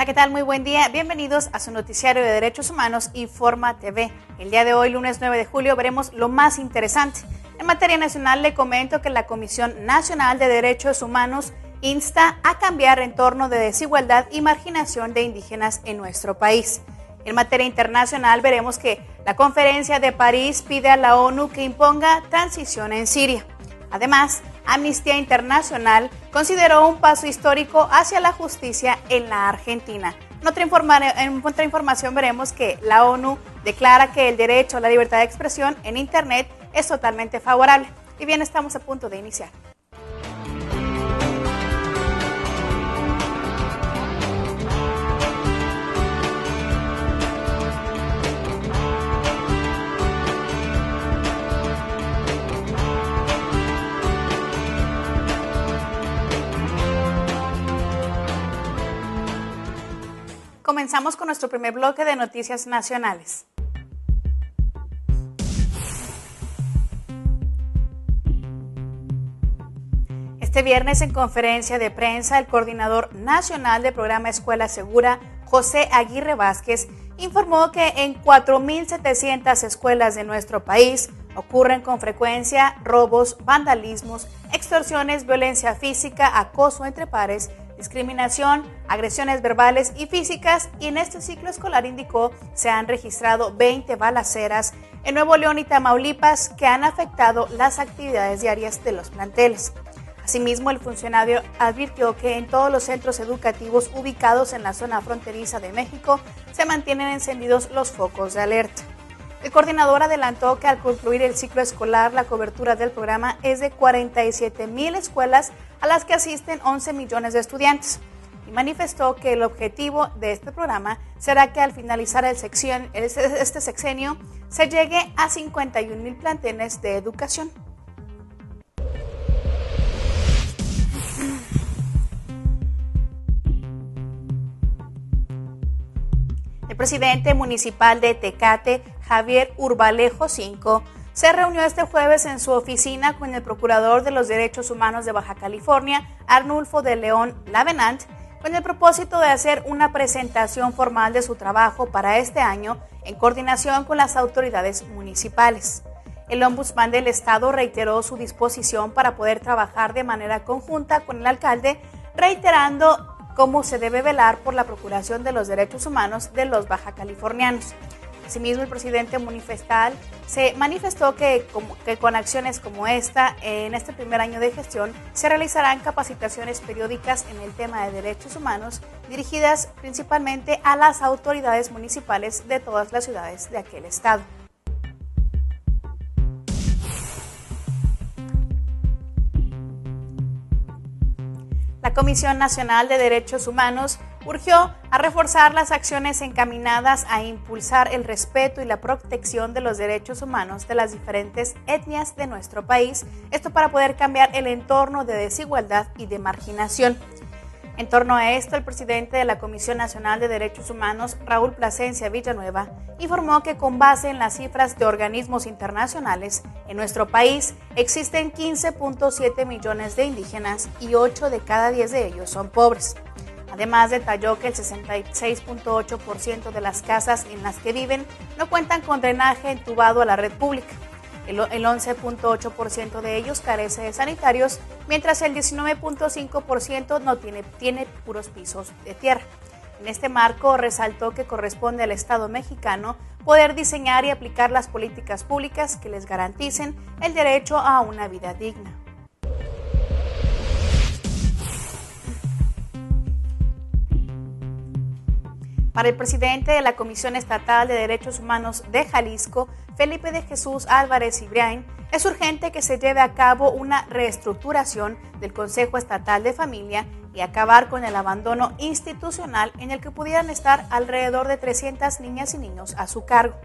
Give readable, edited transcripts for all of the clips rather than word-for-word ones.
Hola, ¿qué tal? Muy buen día. Bienvenidos a su noticiario de Derechos Humanos, Informa TV. El día de hoy, lunes 9 de julio, veremos lo más interesante. En materia nacional, le comento que la Comisión Nacional de Derechos Humanos insta a cambiar en torno de desigualdad y marginación de indígenas en nuestro país. En materia internacional, veremos que la Conferencia de París pide a la ONU que imponga transición en Siria. Además, Amnistía Internacional consideró un paso histórico hacia la justicia en la Argentina. En otra información veremos que la ONU declara que el derecho a la libertad de expresión en Internet es totalmente favorable. Y bien, estamos a punto de iniciar. Comenzamos con nuestro primer bloque de noticias nacionales. Este viernes, en conferencia de prensa, el coordinador nacional del programa Escuela Segura, José Aguirre Vázquez, informó que en 4.700 escuelas de nuestro país ocurren con frecuencia robos, vandalismos, extorsiones, violencia física, acoso entre pares, discriminación, agresiones verbales y físicas, y en este ciclo escolar, indicó, se han registrado 20 balaceras en Nuevo León y Tamaulipas que han afectado las actividades diarias de los planteles. Asimismo, el funcionario advirtió que en todos los centros educativos ubicados en la zona fronteriza de México se mantienen encendidos los focos de alerta. El coordinador adelantó que al concluir el ciclo escolar, la cobertura del programa es de 47,000 escuelas a las que asisten 11 millones de estudiantes, y manifestó que el objetivo de este programa será que al finalizar este sexenio se llegue a 51,000 planteles de educación. El presidente municipal de Tecate, Javier Urbalejo V, se reunió este jueves en su oficina con el procurador de los Derechos Humanos de Baja California, Arnulfo de León Lavenant, con el propósito de hacer una presentación formal de su trabajo para este año en coordinación con las autoridades municipales. El ombudsman del estado reiteró su disposición para poder trabajar de manera conjunta con el alcalde, reiterando cómo se debe velar por la procuración de los derechos humanos de los baja californianos. Asimismo, el presidente municipal se manifestó que con acciones como esta, en este primer año de gestión, se realizarán capacitaciones periódicas en el tema de derechos humanos, dirigidas principalmente a las autoridades municipales de todas las ciudades de aquel estado. La Comisión Nacional de Derechos Humanos urgió a reforzar las acciones encaminadas a impulsar el respeto y la protección de los derechos humanos de las diferentes etnias de nuestro país, esto para poder cambiar el entorno de desigualdad y de marginación. En torno a esto, el presidente de la Comisión Nacional de Derechos Humanos, Raúl Plasencia Villanueva, informó que con base en las cifras de organismos internacionales, en nuestro país existen 15.7 millones de indígenas y 8 de cada 10 de ellos son pobres. Además, detalló que el 66.8% de las casas en las que viven no cuentan con drenaje entubado a la red pública. El 11.8% de ellos carece de sanitarios, mientras el 19.5% no tiene puros pisos de tierra. En este marco, resaltó que corresponde al Estado mexicano poder diseñar y aplicar las políticas públicas que les garanticen el derecho a una vida digna. Para el presidente de la Comisión Estatal de Derechos Humanos de Jalisco, Felipe de Jesús Álvarez Ibrain, es urgente que se lleve a cabo una reestructuración del Consejo Estatal de Familia y acabar con el abandono institucional en el que pudieran estar alrededor de 300 niñas y niños a su cargo.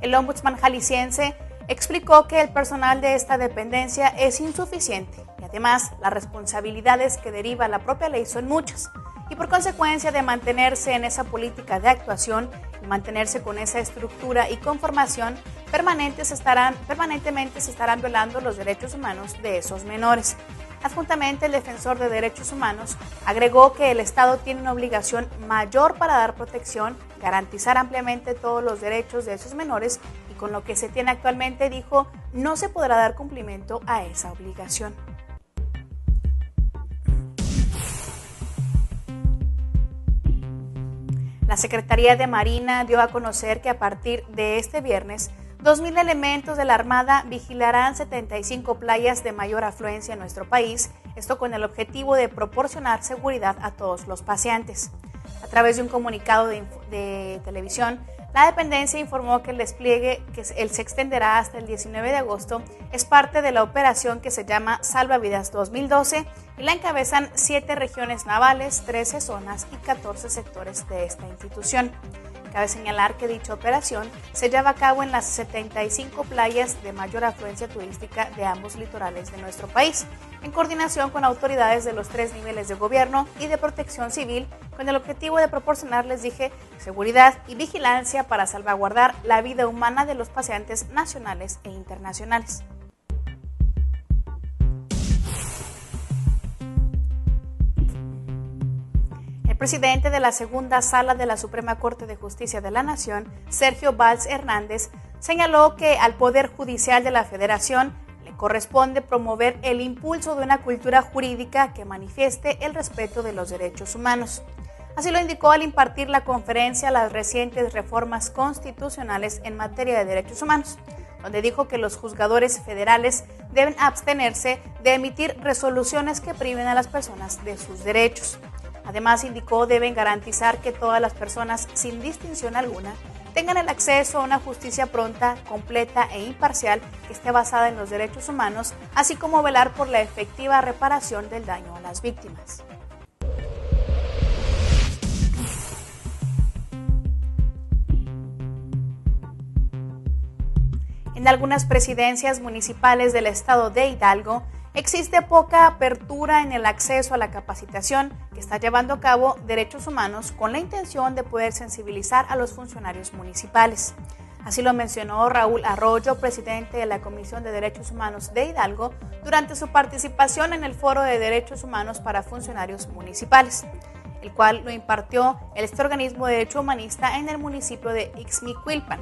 El ombudsman jalisciense explicó que el personal de esta dependencia es insuficiente y además las responsabilidades que deriva la propia ley son muchas, y por consecuencia de mantenerse en esa política de actuación y mantenerse con esa estructura y conformación, permanentemente se estarán violando los derechos humanos de esos menores. Adjuntamente, el defensor de derechos humanos agregó que el Estado tiene una obligación mayor para dar protección, garantizar ampliamente todos los derechos de esos menores y con lo que se tiene actualmente, dijo, no se podrá dar cumplimiento a esa obligación. La Secretaría de Marina dio a conocer que a partir de este viernes, 2.000 elementos de la Armada vigilarán 75 playas de mayor afluencia en nuestro país, esto con el objetivo de proporcionar seguridad a todos los paseantes. A través de un comunicado de televisión, la dependencia informó que el despliegue, que se extenderá hasta el 19 de agosto, es parte de la operación que se llama Salvavidas 2012 y la encabezan 7 regiones navales, 13 zonas y 14 sectores de esta institución. Cabe señalar que dicha operación se lleva a cabo en las 75 playas de mayor afluencia turística de ambos litorales de nuestro país, en coordinación con autoridades de los 3 niveles de gobierno y de protección civil, con el objetivo de proporcionarles, seguridad y vigilancia para salvaguardar la vida humana de los paseantes nacionales e internacionales. El presidente de la segunda sala de la Suprema Corte de Justicia de la Nación, Sergio Valls Hernández, señaló que al Poder Judicial de la Federación le corresponde promover el impulso de una cultura jurídica que manifieste el respeto de los derechos humanos. Así lo indicó al impartir la conferencia Las recientes reformas constitucionales en materia de derechos humanos, donde dijo que los juzgadores federales deben abstenerse de emitir resoluciones que priven a las personas de sus derechos. Además, indicó, deben garantizar que todas las personas, sin distinción alguna, tengan el acceso a una justicia pronta, completa e imparcial que esté basada en los derechos humanos, así como velar por la efectiva reparación del daño a las víctimas. En algunas presidencias municipales del estado de Hidalgo, existe poca apertura en el acceso a la capacitación que está llevando a cabo Derechos Humanos con la intención de poder sensibilizar a los funcionarios municipales. Así lo mencionó Raúl Arroyo, presidente de la Comisión de Derechos Humanos de Hidalgo, durante su participación en el Foro de Derechos Humanos para Funcionarios Municipales, el cual lo impartió este organismo de derecho humanista en el municipio de Ixmiquilpan.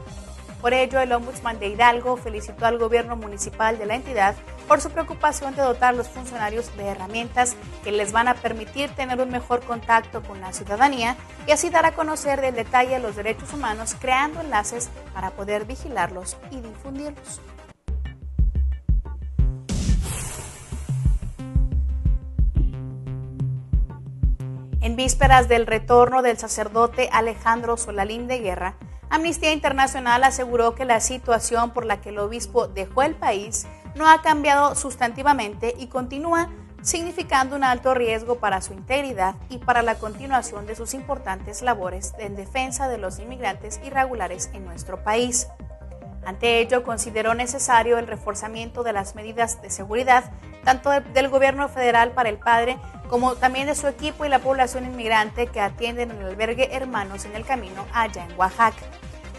Por ello, el ombudsman de Hidalgo felicitó al gobierno municipal de la entidad por su preocupación de dotar a los funcionarios de herramientas que les van a permitir tener un mejor contacto con la ciudadanía y así dar a conocer del detalle los derechos humanos, creando enlaces para poder vigilarlos y difundirlos. En vísperas del retorno del sacerdote Alejandro Solalinde Guerra, Amnistía Internacional aseguró que la situación por la que el obispo dejó el país no ha cambiado sustantivamente y continúa significando un alto riesgo para su integridad y para la continuación de sus importantes labores en defensa de los inmigrantes irregulares en nuestro país. Ante ello, consideró necesario el reforzamiento de las medidas de seguridad, tanto del gobierno federal para el padre, como también de su equipo y la población inmigrante que atienden en el albergue Hermanos en el Camino, allá en Oaxaca.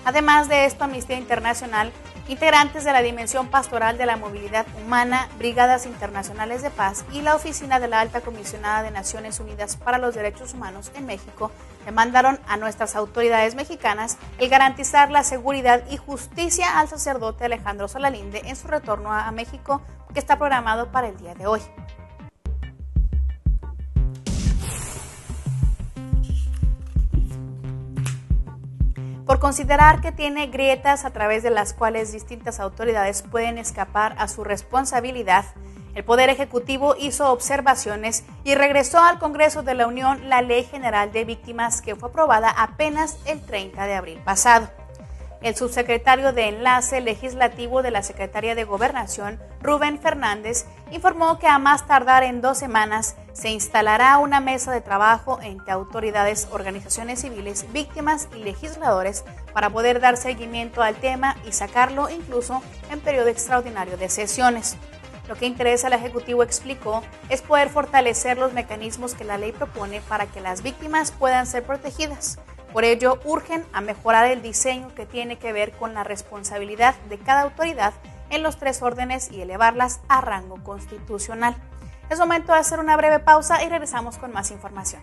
Además de esto, Amnistía Internacional, integrantes de la Dimensión Pastoral de la Movilidad Humana, Brigadas Internacionales de Paz y la Oficina de la Alta Comisionada de Naciones Unidas para los Derechos Humanos en México, demandaron a nuestras autoridades mexicanas el garantizar la seguridad y justicia al sacerdote Alejandro Solalinde en su retorno a México, que está programado para el día de hoy. Por considerar que tiene grietas a través de las cuales distintas autoridades pueden escapar a su responsabilidad, el Poder Ejecutivo hizo observaciones y regresó al Congreso de la Unión la Ley General de Víctimas, que fue aprobada apenas el 30 de abril pasado. El subsecretario de Enlace Legislativo de la Secretaría de Gobernación, Rubén Fernández, informó que a más tardar en 2 semanas se instalará una mesa de trabajo entre autoridades, organizaciones civiles, víctimas y legisladores para poder dar seguimiento al tema y sacarlo incluso en periodo extraordinario de sesiones. Lo que interesa al Ejecutivo, explicó, es poder fortalecer los mecanismos que la ley propone para que las víctimas puedan ser protegidas. Por ello, urgen a mejorar el diseño que tiene que ver con la responsabilidad de cada autoridad en los 3 órdenes y elevarlas a rango constitucional. Es momento de hacer una breve pausa y regresamos con más información.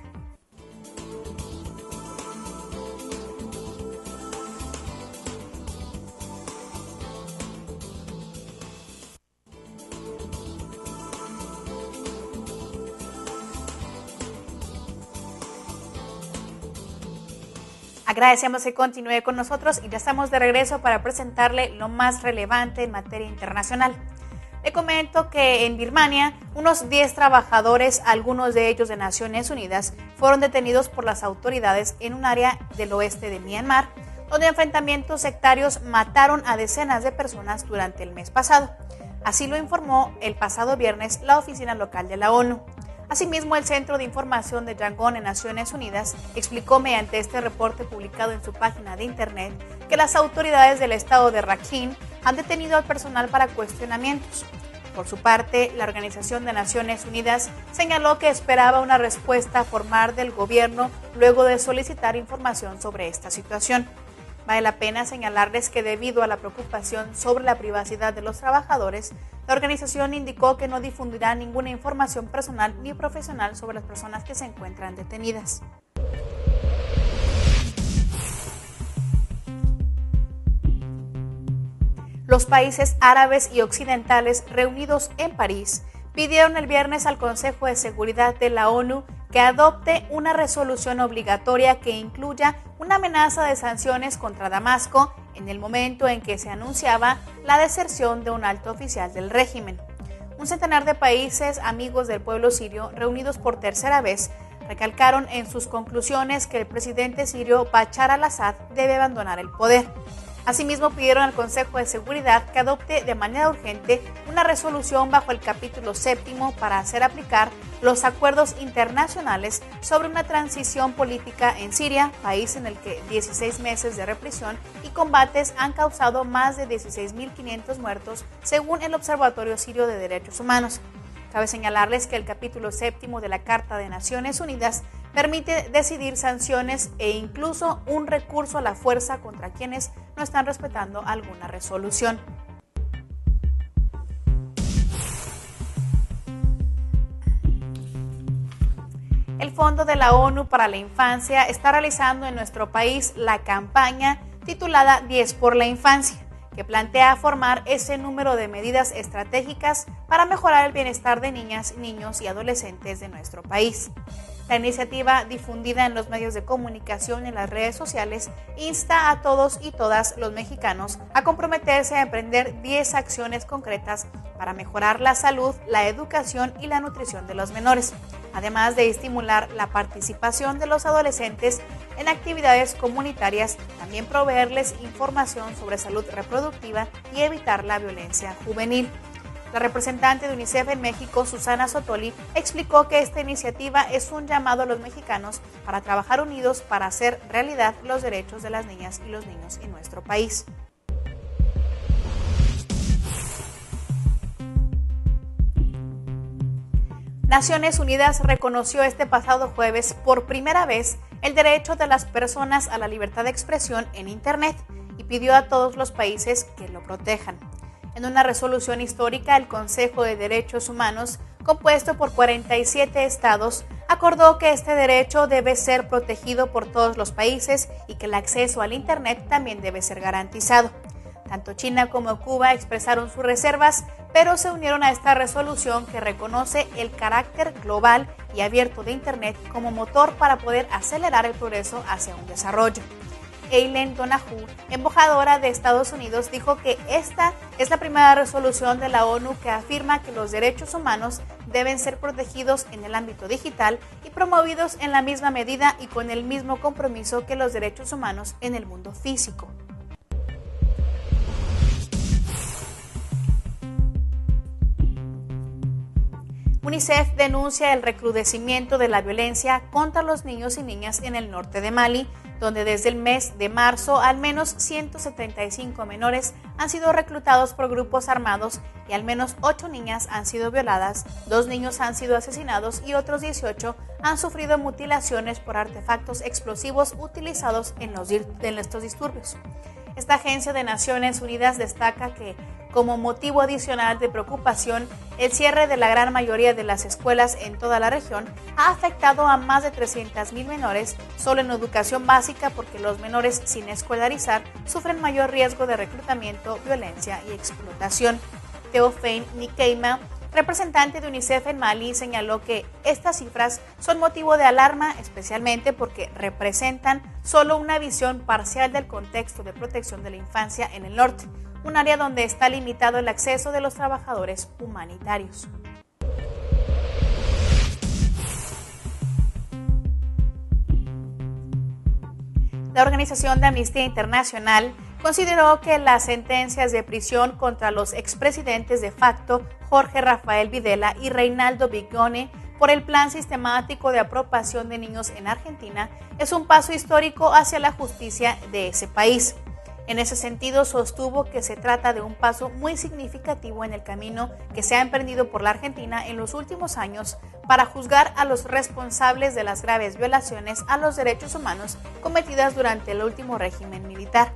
Agradecemos que continúe con nosotros y ya estamos de regreso para presentarle lo más relevante en materia internacional. Le comento que en Birmania, unos 10 trabajadores, algunos de ellos de Naciones Unidas, fueron detenidos por las autoridades en un área del oeste de Myanmar, donde enfrentamientos sectarios mataron a decenas de personas durante el mes pasado. Así lo informó el pasado viernes la oficina local de la ONU. Asimismo, el Centro de Información de Yangon en Naciones Unidas explicó mediante este reporte publicado en su página de internet que las autoridades del estado de Rakhine han detenido al personal para cuestionamientos. Por su parte, la Organización de Naciones Unidas señaló que esperaba una respuesta formal del gobierno luego de solicitar información sobre esta situación. Vale la pena señalarles que debido a la preocupación sobre la privacidad de los trabajadores, la organización indicó que no difundirá ninguna información personal ni profesional sobre las personas que se encuentran detenidas. Los países árabes y occidentales reunidos en París pidieron el viernes al Consejo de Seguridad de la ONU que adopte una resolución obligatoria que incluya una amenaza de sanciones contra Damasco en el momento en que se anunciaba la deserción de un alto oficial del régimen. Un centenar de países amigos del pueblo sirio, reunidos por tercera vez, recalcaron en sus conclusiones que el presidente sirio Bashar al-Assad debe abandonar el poder. Asimismo, pidieron al Consejo de Seguridad que adopte de manera urgente una resolución bajo el capítulo 7 para hacer aplicar los acuerdos internacionales sobre una transición política en Siria, país en el que 16 meses de represión y combates han causado más de 16.500 muertos, según el Observatorio Sirio de Derechos Humanos. Cabe señalarles que el capítulo 7 de la Carta de Naciones Unidas permite decidir sanciones e incluso un recurso a la fuerza contra quienes no están respetando alguna resolución. El Fondo de la ONU para la Infancia está realizando en nuestro país la campaña titulada 10 por la Infancia, que plantea formar ese número de medidas estratégicas para mejorar el bienestar de niñas, niños y adolescentes de nuestro país. La iniciativa, difundida en los medios de comunicación y en las redes sociales, insta a todos y todas los mexicanos a comprometerse a emprender 10 acciones concretas para mejorar la salud, la educación y la nutrición de los menores, además de estimular la participación de los adolescentes en actividades comunitarias, también proveerles información sobre salud reproductiva y evitar la violencia juvenil. La representante de UNICEF en México, Susana Sotoli, explicó que esta iniciativa es un llamado a los mexicanos para trabajar unidos para hacer realidad los derechos de las niñas y los niños en nuestro país. Naciones Unidas reconoció este pasado jueves por primera vez el derecho de las personas a la libertad de expresión en Internet y pidió a todos los países que lo protejan. En una resolución histórica, el Consejo de Derechos Humanos, compuesto por 47 estados, acordó que este derecho debe ser protegido por todos los países y que el acceso al Internet también debe ser garantizado. Tanto China como Cuba expresaron sus reservas, pero se unieron a esta resolución que reconoce el carácter global y abierto de Internet como motor para poder acelerar el progreso hacia un desarrollo. Eileen Donoghue, embajadora de Estados Unidos, dijo que esta es la primera resolución de la ONU que afirma que los derechos humanos deben ser protegidos en el ámbito digital y promovidos en la misma medida y con el mismo compromiso que los derechos humanos en el mundo físico. UNICEF denuncia el recrudecimiento de la violencia contra los niños y niñas en el norte de Mali, donde desde el mes de marzo al menos 175 menores han sido reclutados por grupos armados y al menos 8 niñas han sido violadas, 2 niños han sido asesinados y otros 18 han sufrido mutilaciones por artefactos explosivos utilizados en estos disturbios. esta agencia de Naciones Unidas destaca que, como motivo adicional de preocupación, el cierre de la gran mayoría de las escuelas en toda la región ha afectado a más de 300,000 menores solo en educación básica, porque los menores sin escolarizar sufren mayor riesgo de reclutamiento, violencia y explotación. Theophane Nkeima, representante de UNICEF en Mali, señaló que estas cifras son motivo de alarma, especialmente porque representan solo una visión parcial del contexto de protección de la infancia en el norte, un área donde está limitado el acceso de los trabajadores humanitarios. La Organización de Amnistía Internacional consideró que las sentencias de prisión contra los expresidentes de facto Jorge Rafael Videla y Reinaldo Vigone por el plan sistemático de apropiación de niños en Argentina es un paso histórico hacia la justicia de ese país. En ese sentido, sostuvo que se trata de un paso muy significativo en el camino que se ha emprendido por la Argentina en los últimos años para juzgar a los responsables de las graves violaciones a los derechos humanos cometidas durante el último régimen militar.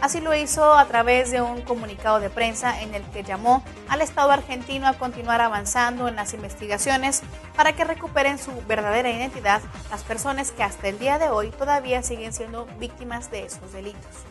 Así lo hizo a través de un comunicado de prensa en el que llamó al Estado argentino a continuar avanzando en las investigaciones para que recuperen su verdadera identidad las personas que hasta el día de hoy todavía siguen siendo víctimas de esos delitos.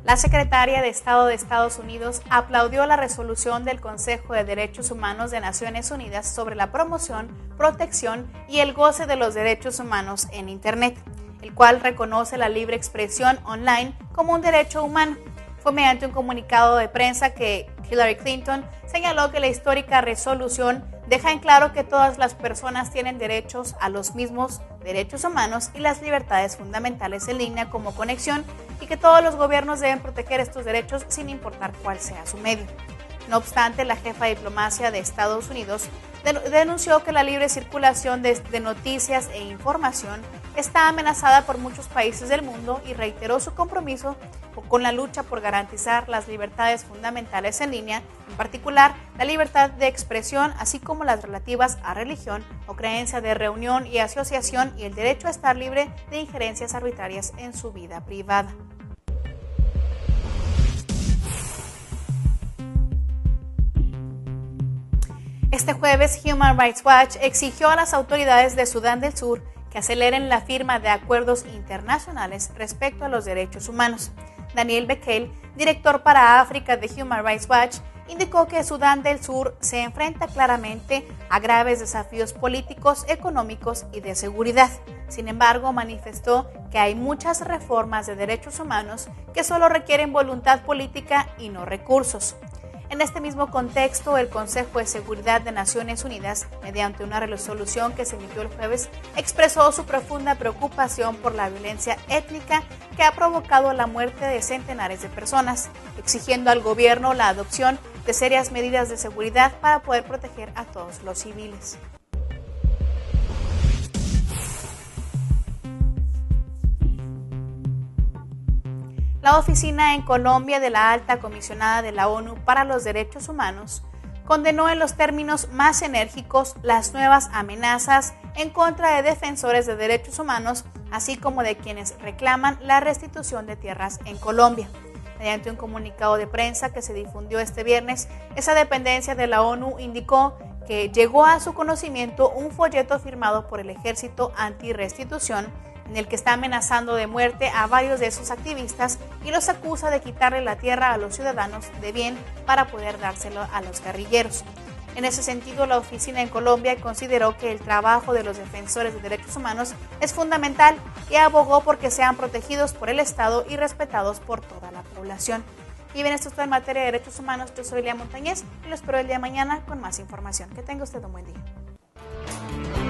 La secretaria de Estado de Estados Unidos aplaudió la resolución del Consejo de Derechos Humanos de Naciones Unidas sobre la promoción, protección y el goce de los derechos humanos en Internet, el cual reconoce la libre expresión online como un derecho humano. Fue mediante un comunicado de prensa que Hillary Clinton señaló que la histórica resolución deja en claro que todas las personas tienen derechos a los mismos derechos humanos y las libertades fundamentales en línea como conexión, y que todos los gobiernos deben proteger estos derechos sin importar cuál sea su medio. No obstante, la jefa de diplomacia de Estados Unidos denunció que la libre circulación de noticias e información está amenazada por muchos países del mundo y reiteró su compromiso con la lucha por garantizar las libertades fundamentales en línea, en particular la libertad de expresión, así como las relativas a religión o creencia de reunión y asociación, y el derecho a estar libre de injerencias arbitrarias en su vida privada. Este jueves, Human Rights Watch exigió a las autoridades de Sudán del Sur que aceleren la firma de acuerdos internacionales respecto a los derechos humanos. Daniel Bequel, director para África de Human Rights Watch, indicó que Sudán del Sur se enfrenta claramente a graves desafíos políticos, económicos y de seguridad. Sin embargo, manifestó que hay muchas reformas de derechos humanos que solo requieren voluntad política y no recursos. En este mismo contexto, el Consejo de Seguridad de Naciones Unidas, mediante una resolución que se emitió el jueves, expresó su profunda preocupación por la violencia étnica que ha provocado la muerte de centenares de personas, exigiendo al gobierno la adopción de serias medidas de seguridad para poder proteger a todos los civiles. La oficina en Colombia de la Alta Comisionada de la ONU para los Derechos Humanos condenó en los términos más enérgicos las nuevas amenazas en contra de defensores de derechos humanos, así como de quienes reclaman la restitución de tierras en Colombia. Mediante un comunicado de prensa que se difundió este viernes, esa dependencia de la ONU indicó que llegó a su conocimiento un folleto firmado por el Ejército Anti-Restitución, en el que está amenazando de muerte a varios de sus activistas y los acusa de quitarle la tierra a los ciudadanos de bien para poder dárselo a los guerrilleros. En ese sentido, la oficina en Colombia consideró que el trabajo de los defensores de derechos humanos es fundamental y abogó por que sean protegidos por el Estado y respetados por toda la población. Y bien, esto es todo en materia de derechos humanos. Yo soy Lea Montañez y lo espero el día de mañana con más información. Que tenga usted un buen día.